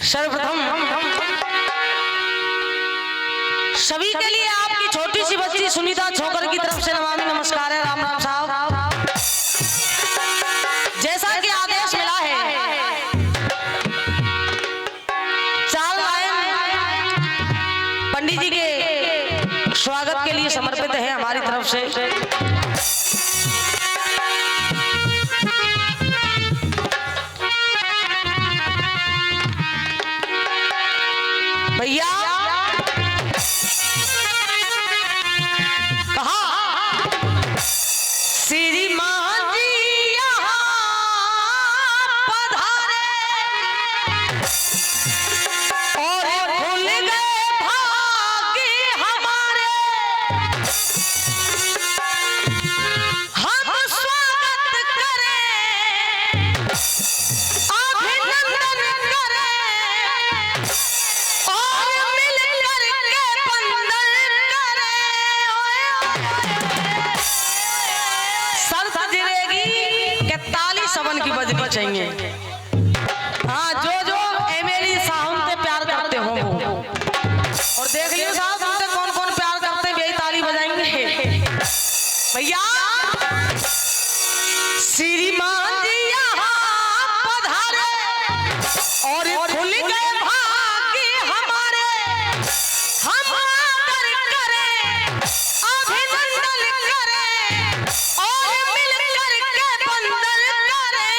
सर्वप्रथम सभी के लिए आपकी छोटी सी बच्ची सुनीता छोकर की तरफ से नमामि नमस्कार है। राम राम साहब, जैसा कि आदेश मिला है 4 लाइन पंडित जी के स्वागत के लिए समर्पित है हमारी तरफ से। भैया कहा श्रीमान जी यहाँ पधारे और खुल गए भाग्य हमारे, हम स्वागत करें अभिनंदन करें और मिलकर के बंदन करें। शर्त जिरेगी कि ताली सबन की बजनी चाहिए। हाँ, जो एमएलए साहब से प्यार करते हो वो, और देख लियो साहब तुमसे कौन कौन प्यार करते हैं, यही ताली बजाएंगे। भैया श्रीमान जी यहाँ पधारे और खुल गए भाग्य हमारे, हम आदर करें अभिनंदन करें और मिलकर के बंदन करें।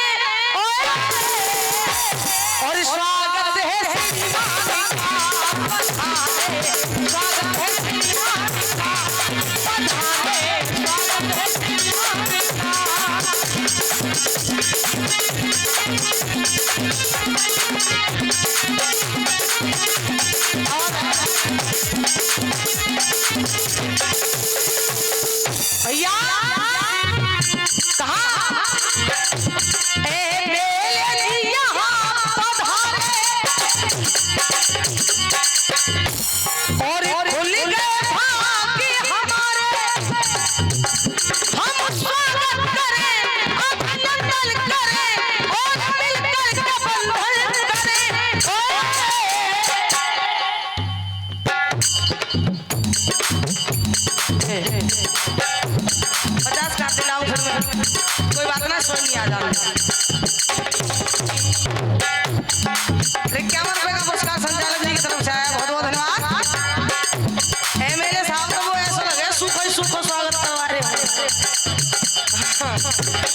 और स्वागत है श्रीमान का पधारे, स्वागत है श्रीमान का पधारे, स्वागत है श्रीमान का। भैया कहा एमएलए जी यहाँ पधारे और खुल गए भाग्य हमारे, हम स्वागत करें अभिनंदन करें और मिलकर के बंधन करें। 50 काट दिलाऊं फिर मैं, कोई बात ना, सोई नहीं आ जाना। 51 रुपए का पुरस्कार संचालक जी की तरफ से आया, बहुत बहुत धन्यवाद। एमएलए साहब को वो ऐसा लगे सुखो स्वागत करवा रहे हो।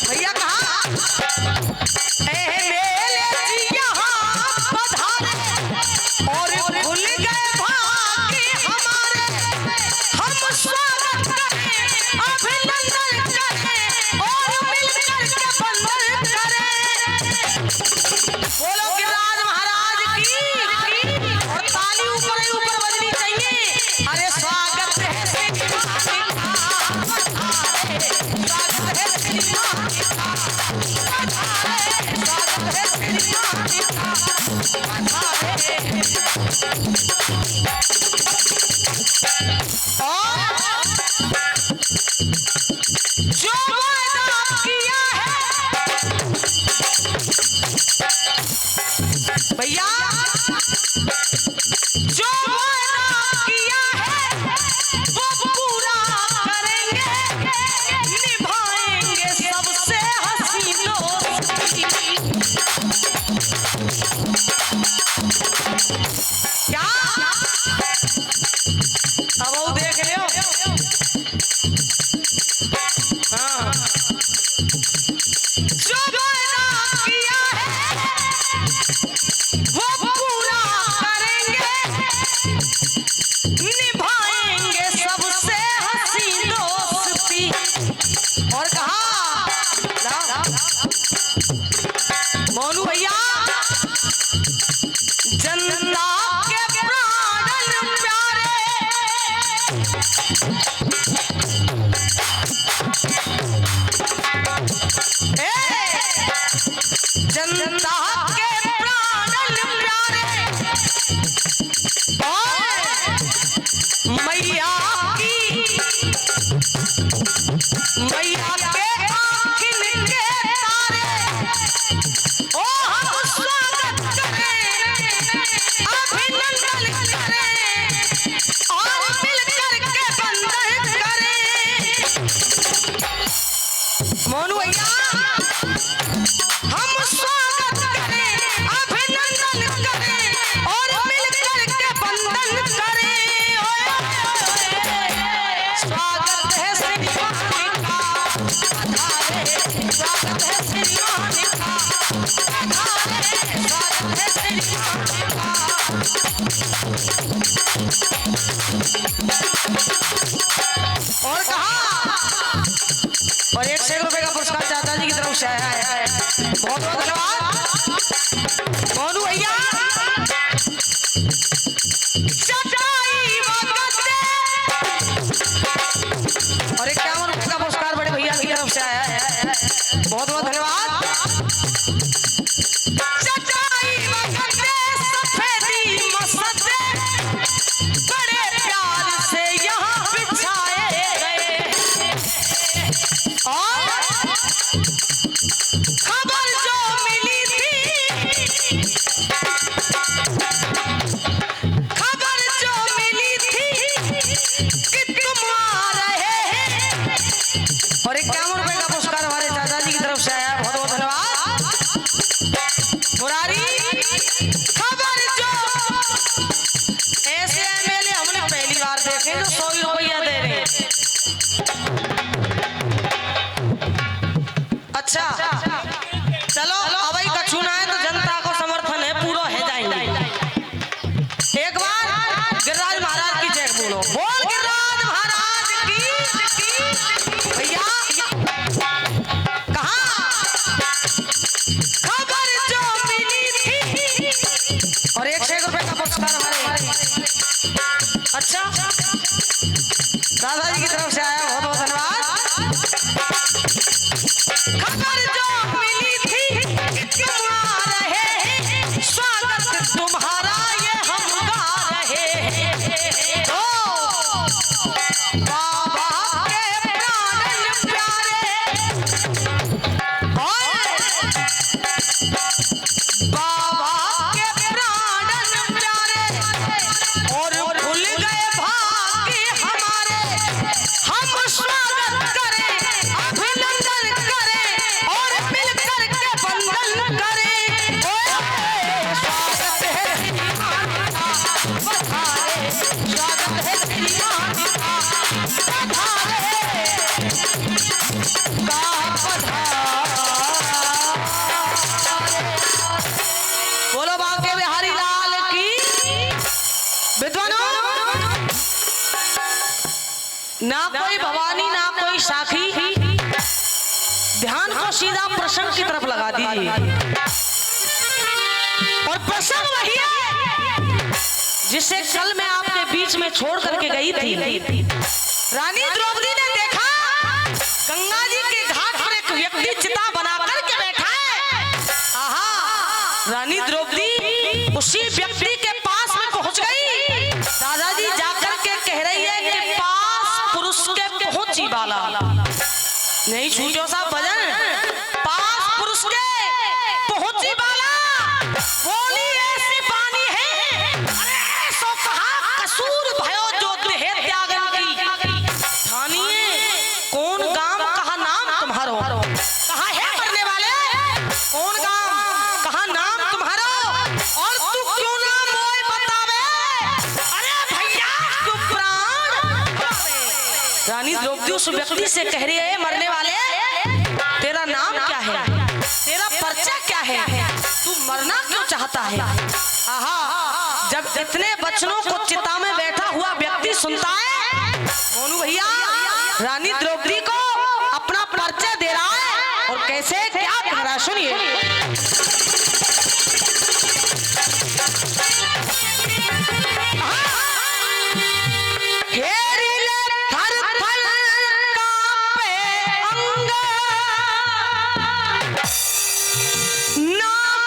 भैया कहा एमएलए जी यहाँ पधारे और खुल गए भाग्य हमारे, हम स्वागत करें अभिनंदन करें और मिलकर के बंधन करें। बोलो गिरिराज महाराज की, और ताली ऊपर ही ऊपर बजनी चाहिए। अरे स्वागत है श्रीमान का पधारे, स्वागत है श्रीमान का पधारे, स्वागत है श्रीमान का पधारे। और जो वादा किया है भैया, जो वादा किया है वो पूरा करेंगे, निभाएंगे सबसे हंसी दोस्ती। क्या अब वो देख लियो। हाँ, जो वादा किया है वो पूरा करेंगे, निभाएंगे सबसे हंसी दोस्ती। और कहा मोनू भैया जनता के प्राण प्यारे, जनता जनता के प्राण प्यारे मैया के आँखिन के तारे ओ हम स्वागत करें अभिनंदन करें और मिलकर के बंधन करें। मोनू भैया हम स्वागत करें अभिनंदन करें और मिलकर के बंधन करें। स्वागत है श्री स्वागत है श्री स्वागत है श्री और कहा और 100 रुपए का पुरस्कार चाचा जी की तरफ से आया है। बहुत बहुत धन्यवाद मोनू भैया। और 51 रुपए का पुरस्कार बड़े भैया की तरफ से आया है। बहुत बहुत धन्यवाद। सफेदी मसदे बड़े प्यार से यहाँ बिछाए गए और खबर जो मिली थी कि तुम आ रहे हैं। और 51 रुपए का पुरस्कार हमारे चाचा जी की तरफ से आया। बहुत बहुत धन्यवाद मुरारी। खबर जो ऐसे एमएलए हमने पहली बार देखे जो 100 रुपया दे रहे हैं। अच्छा चलो अब कछु ना है तो जनता को समर्थन है पूरा है जाएंगे। एक बार गिरिराज महाराज की जय बोलो। बोल गिरिराज महाराज की भैया। कहा खबर जो मिली थी और 100 रुपए का पुरस्कार हमारे। अच्छा दादाजी की तरफ से आया। बहुत बहुत धन्यवाद। खबर जो मिली थी कि तुम आ रहे हैं स्वागत तुम्हारा ये हम गा रहे हैं। ओ बाबा के प्राण प्यारे बाबा के प्राण प्यारे और भूल गए भाग्य हमारे। हम स्वागत करें अभिनंदन करें और मिलकर के बंधन करें। स्वागत है श्रीमान का पधारे स्वागत है श्रीमान का पधारे का बोलो बांके बिहारी लाल की। विद्वानों ना कोई भवानी ना कोई साखी ध्यान को सीधा प्रसंग की तरफ लगा दीजिए। और प्रसंग वही है जिसे कल मैं आपके बीच में छोड़ करके गई थी। रानी द्रौपदी ने देखा गंगा जी के घाट पर एक व्यक्ति चिता बना करके बैठा है। आहा रानी द्रौपदी उसी व्यक्ति के पास में पहुंच गई। दादाजी जाकर के कह रही है कि पास पुरुष के पहुंची वाला नहीं छूटो सा भजन। पास पुरुष के पहुंची वाला बोली ऐसी पानी है। अरे सो कहा कसूर भयो जो देह त्यागन की ठानिए कौन गांव कहा नाम तुम्हारो। कहा है मरने वाले कौन गांव कहा नाम तुम्हारो और तू क्यों ना मोय बतावे। अरे भैया तू प्राण। रानी द्रौपदी उस व्यक्ति से कह रही है मरने वाले तेरा नाम क्या है तेरा परिचय क्या है तू मरना क्यों चाहता है। आहा जब इतने बचनों को चिता में बैठा हुआ व्यक्ति सुनता है मोनू भैया रानी द्रौपदी को अपना परिचय दे रहा है और कैसे क्या कह रहा है सुनिए। नाम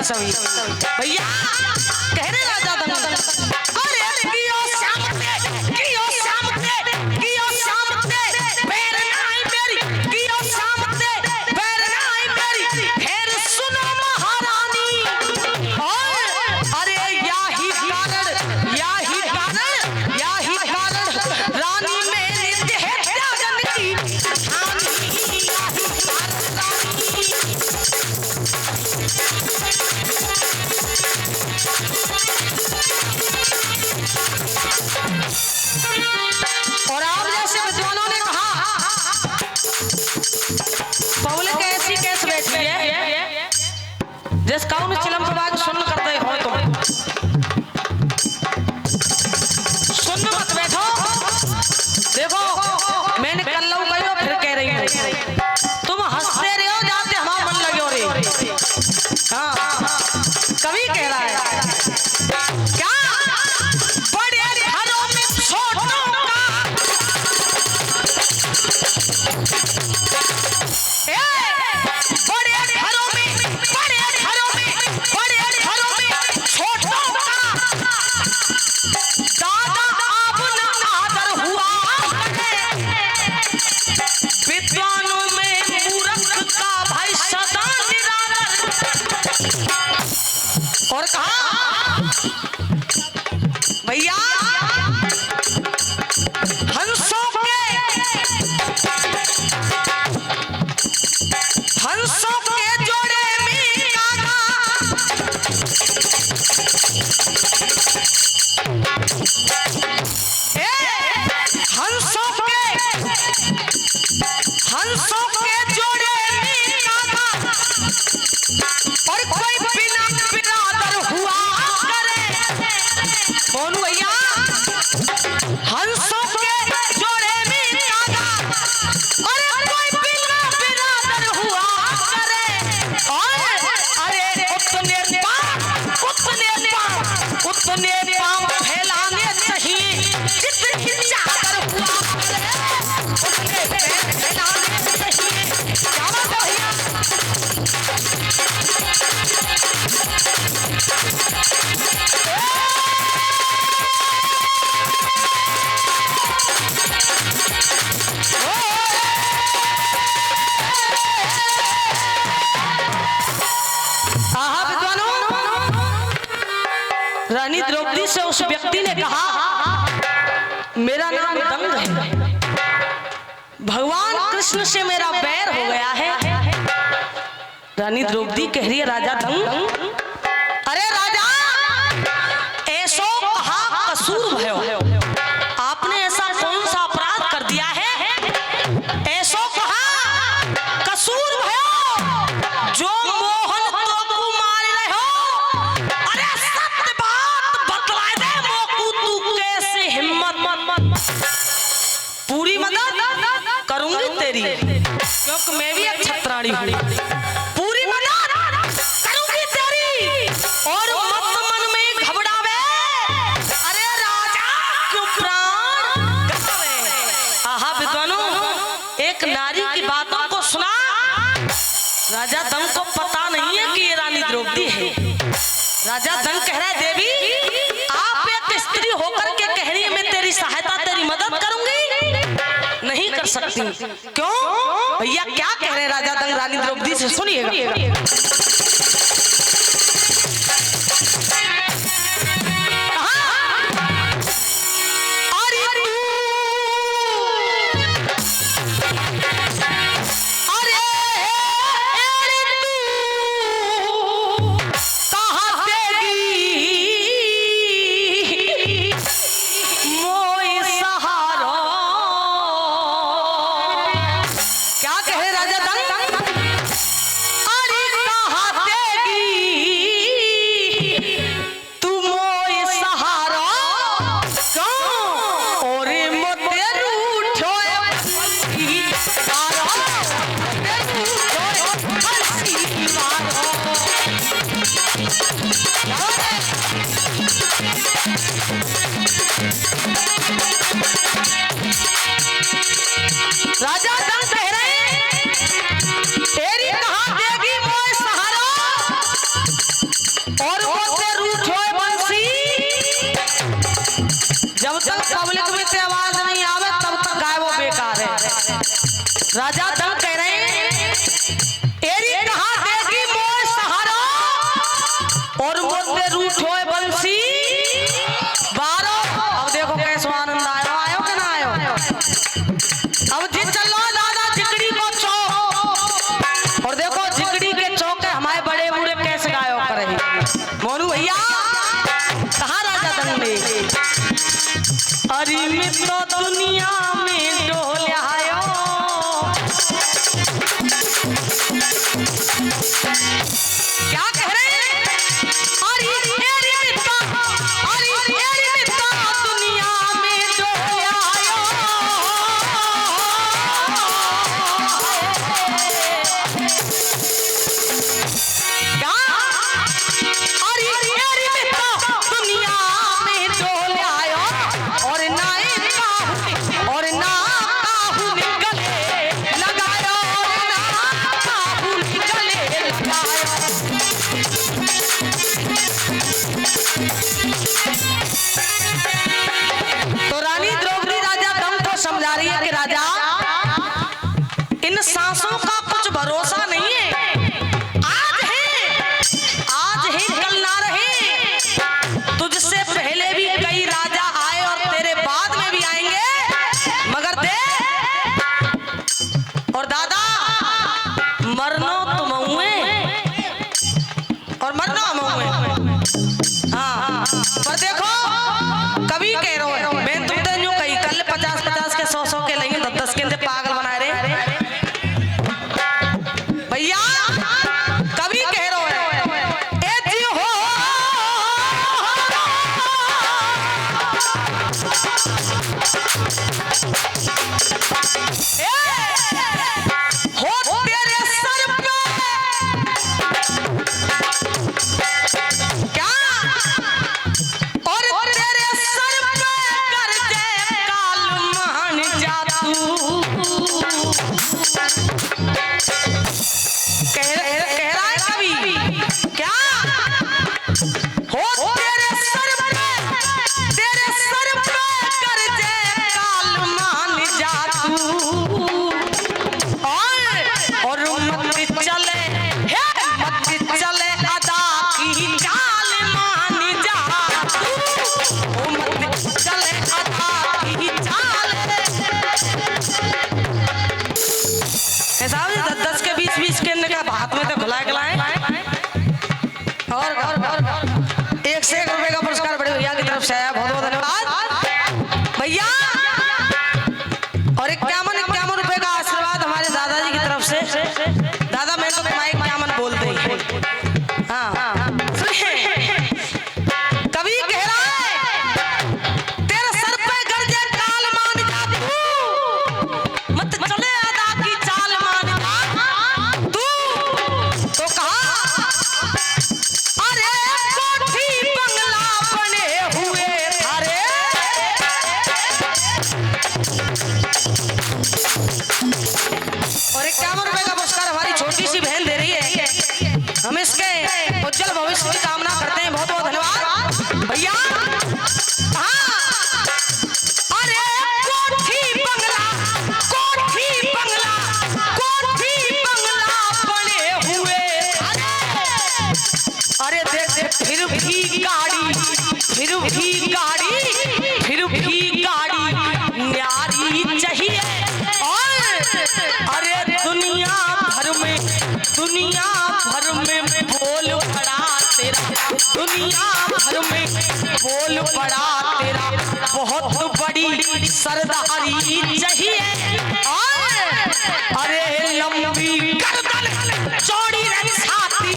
सभी भैया कहने राजा दंग अरे कियो शाम ते पैर नाई मेरी कियो शाम ते पैर नाई मेरी फिर सुनो महारानी अरे याही कारण रानी मेरी देह त्यागन की और आप जैसे विद्वानों ने कहा पब्लिक ऐसी कैसे बैठी है जिस कौन चिलम प्रभाग सुन करते हो तुम सुन मत बैठो देखो मैंने कल लो गई फिर कह रही हूँ तुम हंसते रहे हो जाते हमारा मन लगे हो रे हाँ कवि कह रहा है क्या बड़े घरों में छोटों का बड़े घरों में छोटों का दादा अब न आदर हुआ विद्वानों में मूर्ख का भाई सदा निरादर और कहा भैया हंसों के जोड़े में कागा हंसों के जोड़े में कागा और कोई बिना बिरादर हुआ करे कौन भैया हंसों के जोड़े में कागा अरे कोई बिना बिरादर हुआ करे और अरे उतने पांव फैलाने चाहिए जितनी चादर हुआ करे उतने फैलाने चाहिए क्या बात है भैया रानी द्रौपदी से उस व्यक्ति ने कहा मेरा नाम दंग है भगवान कृष्ण से मेरा बैर हो गया है रानी द्रौपदी कह रही है राजा दंग अरे राजा ऐसो कहा कसूर भयो आपने ऐसा कौन सा अपराध कर दिया है ऐसो कहा कसूर भयो जो मोहन तो कुमार रहे हो अरे सत्य बात बतला दे मोकू तू कैसे हिम्मत पूरी मदद करूंगी तेरी क्योंकि मैं भी एक छत्राणी हूँ पूरी मदद करूंगी तेरी और मत मन में घबरावे अरे राजा क्यों प्राण गवावे आहा विद्वानों एक नारी की बातों को सुना राजा दंग को पता नहीं है कि ये रानी द्रौपदी है राजा दंग कह रहा है देवी आप एक स्त्री होकर के कह रही है मैं तेरी सहायता तेरी मदद करूंगी नहीं कर सकती क्यों भैया क्या कह रहे हैं राजा दंग रानी द्रौपदी से सुनिएगा क्या कहे राजा दंग अरे कहा राजा दंग कह रहे हैं एरी कहा देगी मोर सहारा और मुझे रूठ होए बंसी बारो। अब देखो कैसो आनंद आयो, आयो कि ना आयो। अब जी चलो दादा झिकड़ी को चौक, और देखो झिकड़ी के चौक के हमारे बड़े बूढ़े कैसे गायो करे मोनू भैया। कहा राजा दंग ने अरे मित्रों दुनिया में डोल आयो, क्या कह रहे हैं अरे एरी मित्रों, अरे एरी मित्रों दुनिया में डोल आयो। क्या अरे एरी मित्रों दुनिया में डोल आयो, और ना और ना काहू निकले लगायो, और ना काहू निकले लगायो। तो रानी द्रौपदी राजा दम को समझा रही है कि राजा इन सांसों का कुछ भरोसा नहीं है, आज है कल ना रहे। तुझसे पहले भी कई राजा आए और तेरे बाद में भी आएंगे, मगर दे और दादा मरनो तुम हुए और मरना हम हुए। हाँ पर देखो कभी कह रहे हो मैं तुमने जो कही कल 50-50 के 100-100 के लेंगे 10-10 के अंदर पागल बनाए रहे भैया। कभी कह रहे हो ए जी हो तेरे सर पे क्या और तेरे सर पे कर दे काल मान जा तू। कह रहा है कभी क्या हो तेरे सर पे कर दे काल मान जा तू। और मत चले अदा की चाल मान जा तू, मत चले अदा की चाल। ऐसा 10-10 के 20-20 के अंदर का हाथ में तो खिलाए और 1 से 1 रुपए का पुरस्कार बड़े भैया की तरफ से आया, बहुत बहुत धन्यवाद भैया। और 51 रुपए का आशीर्वाद हमारे दादाजी की तरफ से। दादा मैं तो तुम्हारे 51 बोलते ही। हाँ कभी कह रहा है तेरे सर पे गर्जे काल मान जा तू, मत चले अदा की चाल मान जा तू। तो कहा अरे कोठी बंगला बने हुए थारे, और 51 रुपए का पुरस्कार हमारी छोटी सी बहन दे रही है। हम इसके उज्जवल भविष्य की कामना करते हैं, बहुत बहुत धन्यवाद भैया। हाँ अरे कोठी बंगला बने हुए, अरे देख फिर भी गाड़ी न्यारी चाहिए। और अरे दुनिया भर में बोल पड़ा तेरा, दुनिया भर में बोल पड़ा तेरा, बहुत बड़ी सरदारी चाहिए। और अरे लंबी गर्दन चौड़ी छाती,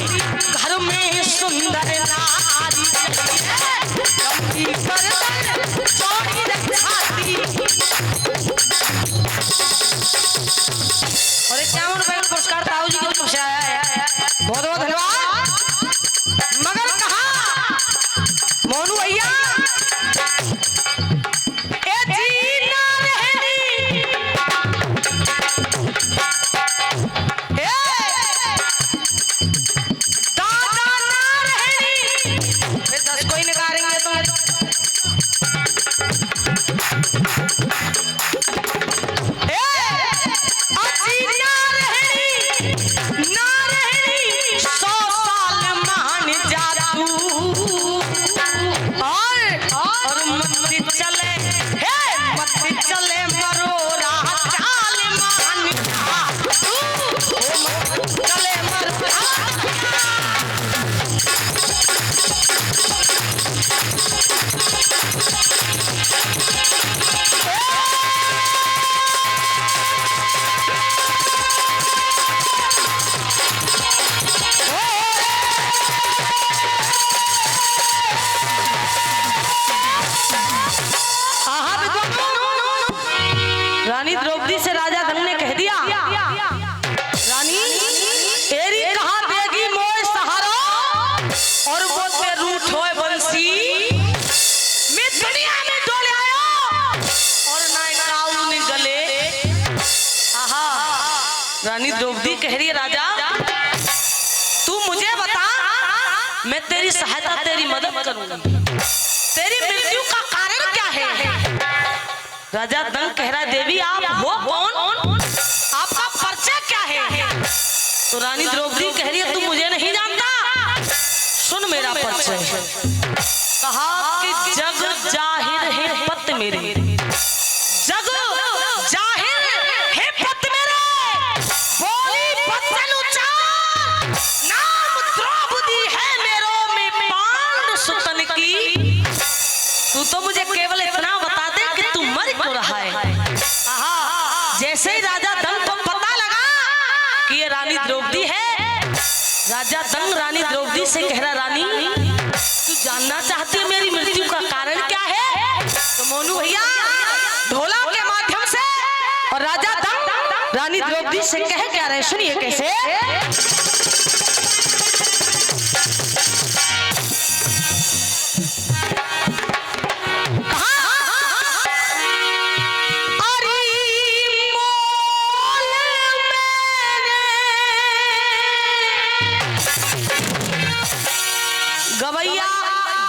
घर में सुंदर नारी चाहिए। लंबी गर्दन चौड़ी छाती। और 51 रुपए का पुरस्कार ताऊ जी की तरफ से आया है, बहुत बहुत धन्यवाद। मगर कहा मोनू भैया ए जीना रहनी, ए दादा ना रहनी, फिर 10 कोई निकालेंगे तुम। ए रानी द्रौपदी कह रही है राजा तू मुझे बता, मैं तेरी सहायता तेरी मदद करूंगी, तेरी मृत्यु का कारण क्या है? राजा दंग कह रहा है देवी आप हो कौन, आपका परिचय क्या है? तो रानी द्रौपदी कह रही है तू मुझे नहीं जानता, सुन मेरा परिचय। कहा कि जग जाहिर है पत मेरे, जग जाहिर है पत मेरे, बोली बचन उचार, नाम द्रौपदी है मेरो में पांड सुतन की। तू तो मुझे केवल इतना बता दे कि तू मर क्यों रहा है। जैसे ही राजा दंग को पता लगा कि ये रानी द्रौपदी है, राजा दंग रानी द्रौपदी से कह रहा रानी तू जानना चाहती है मेरी मृत्यु का कारण क्या है? तो मोनू भैया ढोला के माध्यम से और राजा दंग रानी द्रौपदी से कह क्या रहे, सुनिए कैसे। गवैया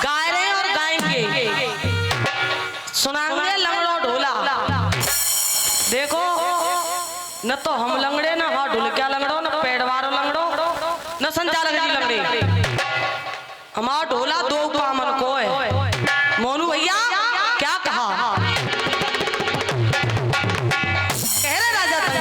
गाय रहे और गाएंगे, सुनाएंगे लंगड़ो ढोला। देखो न तो हम लंगड़े न हाँ ढोल क्या लंगड़ो, न पेड़वारो लंगड़ो, न संचालक जी लंगड़े, हमारा ढोला दो पामन को है। मोनू भैया क्या कहा, कह रहे राजा दंग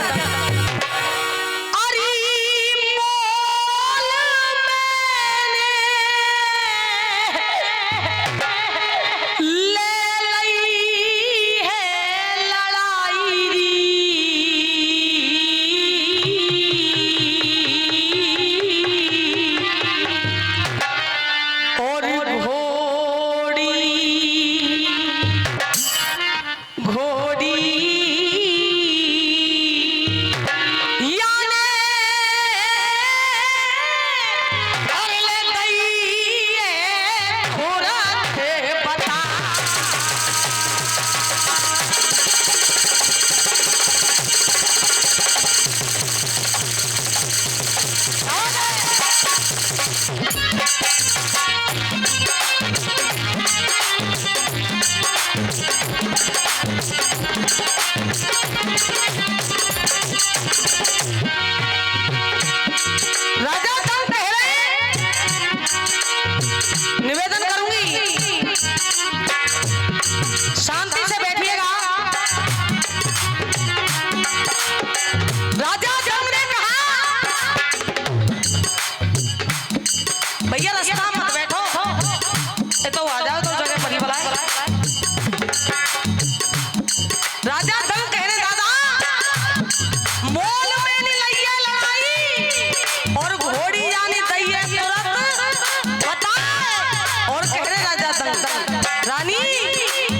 निवेदन करूंगी शांति से बैठिएगा। राजा दंग ने कहा भैया रास्ता मत बैठो, ये तो आ जाओ तो जगह परी बुलाए। राजा दंग कह रहे दादा मोल में नहीं लइए लड़ाई और घोड़ी जानी दैये तुरंत बताए। और कह रहे राजा दंग रानी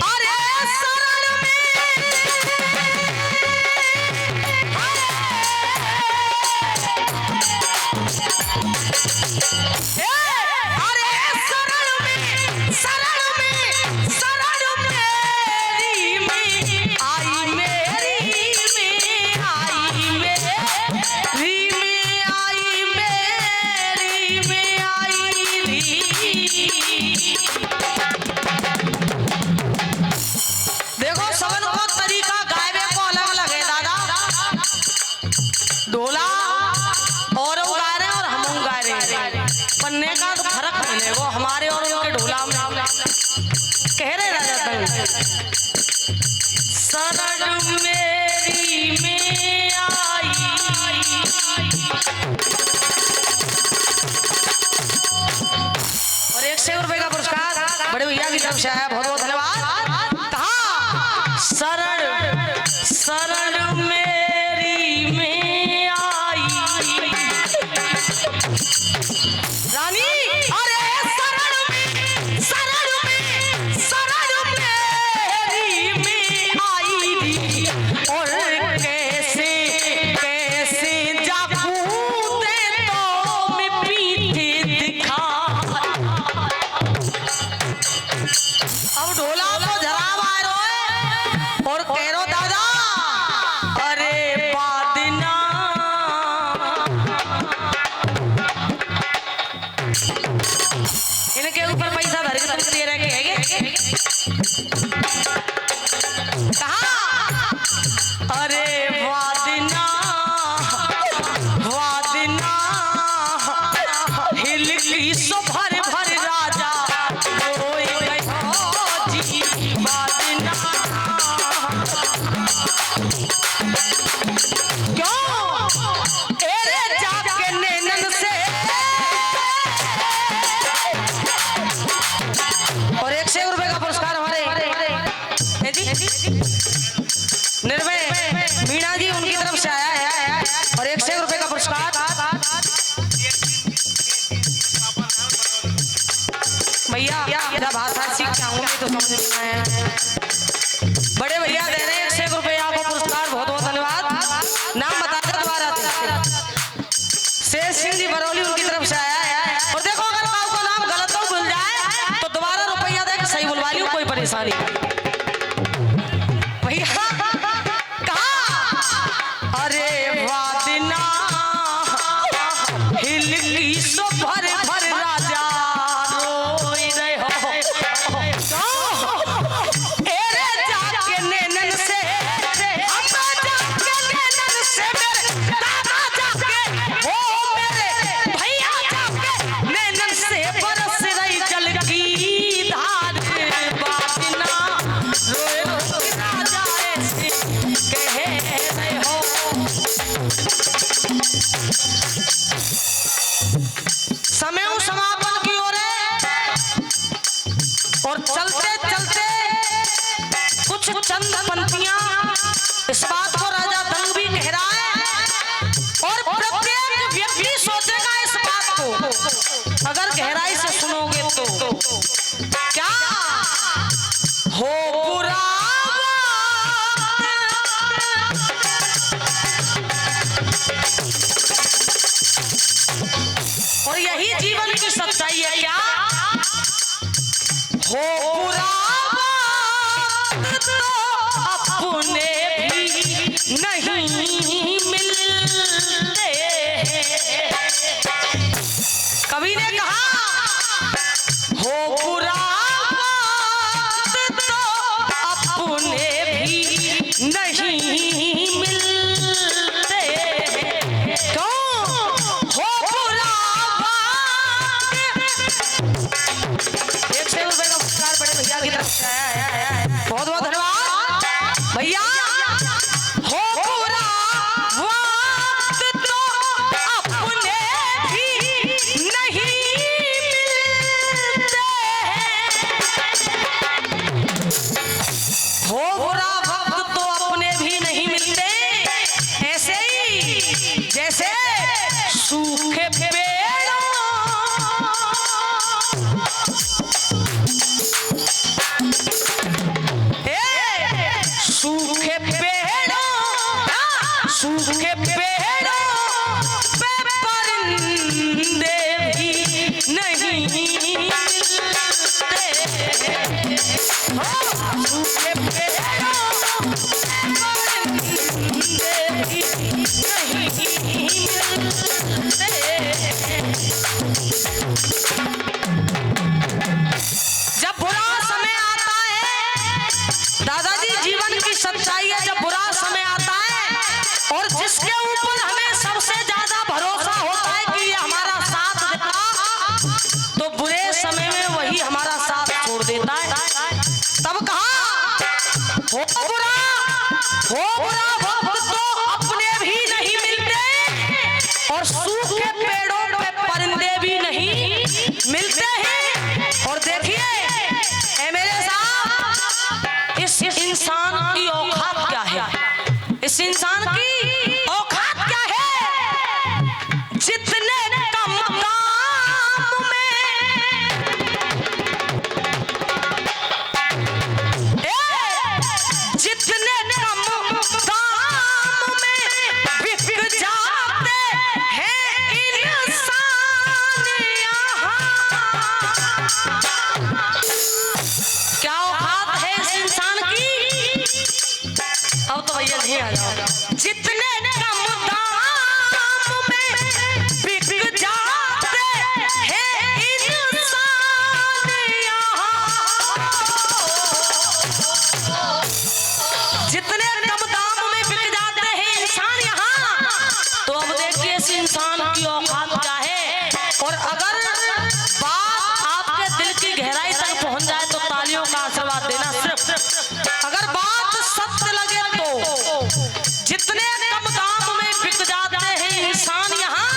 अरे शरण ढोला और गा रहे और हम गा रहे, पन्ने का तो फर्क नहीं वो हमारे और उनके ढोला में। कह रहे राजा दंग शरण मेरी में आई, और 100 रुपए का पुरस्कार बड़े भैया की तरफ से आया, बहुत बहुत धन्यवाद। कहा शरण शरण मेरी में रानी अरे शरण मेरी में आई और कैसे कैसे जाकू दे तो मैं पीठ दिखा और 1 रुपए का पुरस्कार भैया। मेरा भाषा सीख के आऊंगी तो समझ में आया। बड़े भैया दे रहे हैं 1 रुपए आपको पुरस्कार, बहुत बहुत धन्यवाद। नाम बताकर दोबारा शेष सिंह जी बरौली उनकी तरफ से आया है। और देखो अगर आपको नाम गलत हो भूल जाए तो दोबारा रुपया दे के सही बुलवा लियो, कोई परेशानी भैया। कहा अरे वादिना हिलकी सो भर भर राजा रोई रहे हो। एरे जाके नैनन से अम्मा जाके नैनन से मेरे दादा जाके हो मेरे भैया जाके नैनन से बरस रही जल की धार। वादिना रोए रोए राजा ऐसे कहे रहे हो। समय समापन की ओर है और चलते चलते कुछ चंद पंक्तियां इस बात को राजा दंग भी कह रहा है और प्रत्येक व्यक्ति सोचेगा इस बात को, अगर गहराई से सुनोगे तो क्या हो बुरा और यही जीवन की सच्चाई है। क्या हो बुरा तो अपने भी नहीं मिलते। कवि ने कहा हो बुरा तो अपने भी नहीं मिलते। क्यों हो बुरा 1 रुपए का पुरस्कार बड़े भैया की तरफ से आया है, बहुत बहुत धन्यवाद भैया। हो बुरा वक्त तो अपने भी नहीं मिलते। हो बुरा वक्त तो अपने भी नहीं मिलते। ऐसे ही जैसे सूखे पेड़ों सूखे पेड़ों पे परिंदे भी नहीं मिलते। सूखे पेड़ों परिंदे भी नहीं मिलते। जब बुरा समय आता है दादाजी, जीवन की सच्चाई है, जब बुरा समय आता है और जिसके ऊपर हमें सबसे ज्यादा भरोसा होता है कि ये हमारा साथ देता, तो बुरे समय में वही हमारा साथ छोड़ देता है। तब कहा हो बुरा वक्त तो अपने भी नहीं मिलते और सूखे पेड़ों पे परिंदे भी नहीं मिलते हैं। और देखिए मेरे साथ इस इंसान की औकात क्या है, इस इंसान की औकात क्या है। जितने कम दाम में जितने कम दाम में बिक जाते हैं इंसान यहाँ। क्या औकात है इस इंसान की। अब तो भैया नहीं आ जाओ। जितने कम दाम में बिक जाते हैं इंसान यहाँ। जितने कम दाम में बिक जाते हैं इंसान यहाँ। तो अब देखिए इस इंसान की औकात क्या है। और अगर बात आपके दिल की गहराई तक पहुंच जाए तो तालियों का आशीर्वाद देना। सिर्फ अगर बात सत्य लगे तो जितने कम दाम में बिक जाते हैं इंसान यहाँ।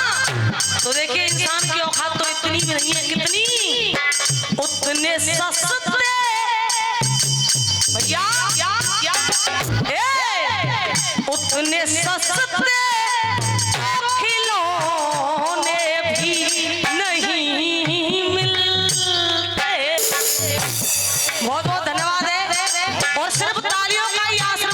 तो देखिए इंसान की औकात तो इतनी भी नहीं है, कितनी उतने सस्ते भैया उतने सस्ते तालियों का ही आसरा